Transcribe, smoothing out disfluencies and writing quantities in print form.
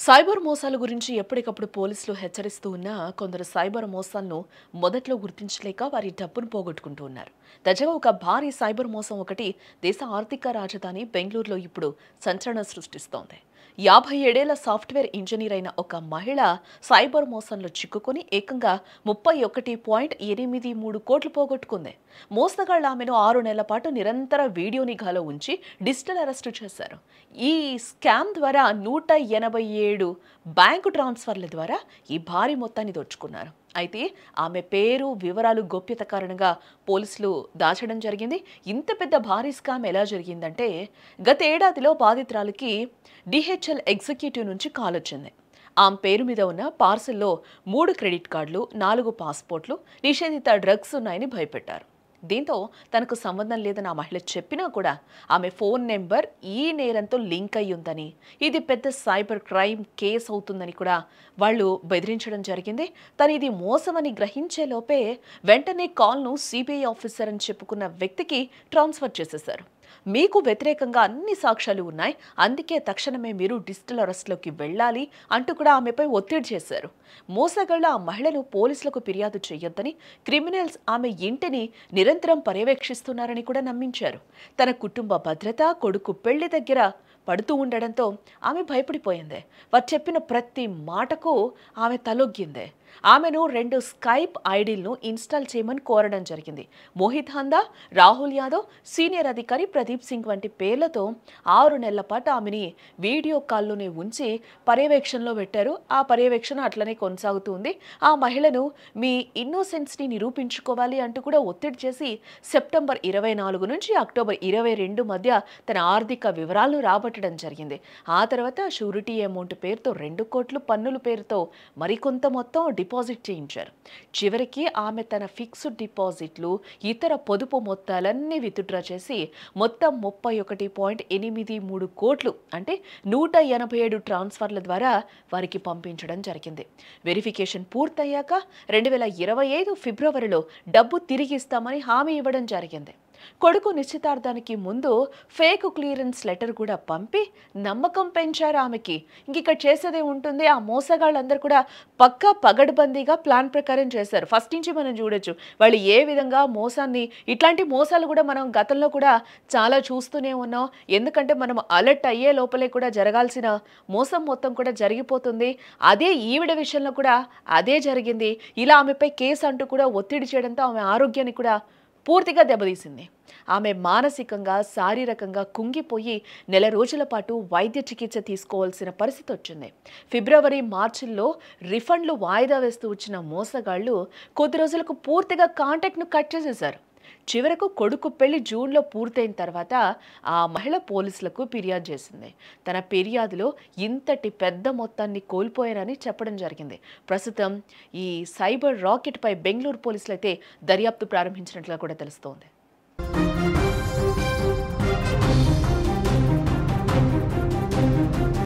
Cyber మోసాల గురించి ఎప్పటికప్పుడు పోలీసులు హెచ్చరిస్తూ ఉన్నా కొందరు సైబర్ మోసాలను మొదట్లో గుర్తించలేక వారి డబ్బును పోగొట్టుకుంటూ ఉన్నారు. తాజాగా ఒక భారీ సైబర్ మోసం ఒకటి దేశ ఆర్థిక రాజధాని బెంగళూరులో ఇప్పుడు సంచలనం సృష్టిస్తోంది. 57 ఏళ్ల సాఫ్ట్వేర్ ఇంజనీర్ అయిన ఒక మహిళ సైబర్ మోసంలో చిక్కుకొని ఏకంగా 31.83 కోట్లు పోగొట్టుకుంది. మోసగాళ్లు ఆమెను 6 నెలల పాటు నిరంతర వీడియో నిఘాలో ఉంచి డిజిటల్ అరెస్టు చేశారు. ఈ స్కామ్ ద్వారా 187 బ్యాంకు ట్రాన్స్ఫర్ల ద్వారా ఈ భారీ మొత్తాన్ని దోచుకున్నారు. అయితే ఆమె పేరు వివరాలు గోప్యత కారణంగా పోలీసులు దాచడం జరిగింది. ఇంత పెద్ద భారీ స్కామ్ ఎలా జరిగిందంటే గత ఏడాదిలో బాధితురాలికి DHL ఎగ్జిక్యూటివ్ నుంచి కాల్ వచ్చింది. ఆమె పేరు మీద ఉన్న పార్సల్లో 3 క్రెడిట్ కార్డులు, 4 పాస్పోర్ట్లు, నిషేధిత డ్రగ్స్ ఉన్నాయని భయపెట్టారు. దీంతో తనకు సంబంధం లేదని ఆ మహిళ చెప్పినా కూడా ఆమె ఫోన్ నెంబర్ ఈ నేరంతో లింక్ అయి ఉందని, ఇది పెద్ద సైబర్ క్రైమ్ కేసు అవుతుందని కూడా వాళ్ళు బెదిరించడం జరిగింది. తను ఇది మోసమని గ్రహించే లోపే వెంటనే కాల్ను సిబిఐ ఆఫీసర్ అని చెప్పుకున్న వ్యక్తికి ట్రాన్స్ఫర్ చేసేశారు. మీకు వ్యతిరేకంగా అన్ని సాక్ష్యాలు ఉన్నాయి, అందుకే తక్షణమే మీరు డిజిటల్ అరెస్ట్లోకి వెళ్ళాలి అంటూ కూడా ఆమెపై ఒత్తిడి చేశారు. మోసగాళ్లు ఆ మహిళను పోలీసులకు ఫిర్యాదు చేయొద్దని, క్రిమినల్స్ ఆమె ఇంటిని నిరంతరం పర్యవేక్షిస్తున్నారని కూడా నమ్మించారు. తన కుటుంబ భద్రత, కొడుకు పెళ్లి దగ్గర పడుతూ ఉండడంతో ఆమె భయపడిపోయింది. వారు చెప్పిన ప్రతి మాటకు ఆమె తలొగ్గింది. ఆమెను 2 స్కైప్ ఐడీలను ఇన్స్టాల్ చేయమని కోరడం జరిగింది. మోహిత్ హందా, రాహుల్ యాదవ్, సీనియర్ అధికారి ప్రదీప్ సింగ్ వంటి పేర్లతో 6 నెలల పాటు ఆమెని వీడియో కాల్లోనే ఉంచి పర్యవేక్షణలో పెట్టారు. ఆ పర్యవేక్షణ అట్లనే కొనసాగుతుంది. ఆ మహిళను మీ ఇన్నోసెన్స్ని నిరూపించుకోవాలి అంటూ కూడా ఒత్తిడి చేసి సెప్టెంబర్ 24 నుంచి అక్టోబర్ 22 మధ్య తన ఆర్థిక వివరాలను రాబట్టడం జరిగింది. ఆ తర్వాత షూరిటీ అమౌంట్ పేరుతో 2 కోట్లు, పన్నుల పేరుతో మరికొంత మొత్తం డిపాజిట్ చేయించారు. చివరికి ఆమె తన ఫిక్స్డ్ డిపాజిట్లు, ఇతర పొదుపు మొత్తాలన్నీ విత్డ్రా చేసి మొత్తం 31.83 కోట్లు అంటే 187 ట్రాన్స్ఫర్ల ద్వారా వారికి పంపించడం జరిగింది. వెరిఫికేషన్ పూర్తయ్యాక 2025 ఫిబ్రవరిలో డబ్బు తిరిగి ఇస్తామని హామీ ఇవ్వడం జరిగింది. కొడుకు నిశ్చితార్థానికి ముందు ఫేక్ క్లియరెన్స్ లెటర్ కూడా పంపి నమ్మకం పెంచారు ఆమెకి. ఇక్కడ చేసేదే ఉంటుంది. ఆ మోసగాళ్ళందరూ కూడా పక్కా పగడ్బందీగా ప్లాన్ ప్రకారం చేశారు. ఫస్ట్ నుంచి మనం చూడొచ్చు వాళ్ళు ఏ విధంగా మోసాన్ని, ఇట్లాంటి మోసాలు కూడా మనం గతంలో కూడా చాలా చూస్తూనే ఉన్నాం. ఎందుకంటే మనం అలర్ట్ అయ్యే లోపలే కూడా జరగాల్సిన మోసం మొత్తం కూడా జరిగిపోతుంది. అదే ఈవిడ విషయంలో కూడా అదే జరిగింది. ఇలా ఆమెపై కేసు అంటూ కూడా ఒత్తిడి చేయడంతో ఆమె ఆరోగ్యాన్ని కూడా పూర్తిగా దెబ్బతీసింది. ఆమె మానసికంగా, శారీరకంగా కుంగిపోయి నెల రోజుల పాటు వైద్య చికిత్స తీసుకోవాల్సిన పరిస్థితి వచ్చింది. ఫిబ్రవరి, మార్చిల్లో రిఫండ్లు వాయిదా వేస్తూ వచ్చిన మోసగాళ్లు కొద్ది రోజులకు పూర్తిగా కాంటాక్ట్ను కట్ చేసేశారు. చివరకు కొడుకు పెళ్లి జూన్లో పూర్తయిన తర్వాత ఆ మహిళ పోలీసులకు ఫిర్యాదు చేసింది. తన ఫిర్యాదులో ఇంతటి పెద్ద మొత్తాన్ని కోల్పోయారని చెప్పడం జరిగింది. ప్రస్తుతం ఈ సైబర్ రాకెట్పై బెంగళూరు పోలీసులు అయితే దర్యాప్తు ప్రారంభించినట్లుగా కూడా తెలుస్తోంది.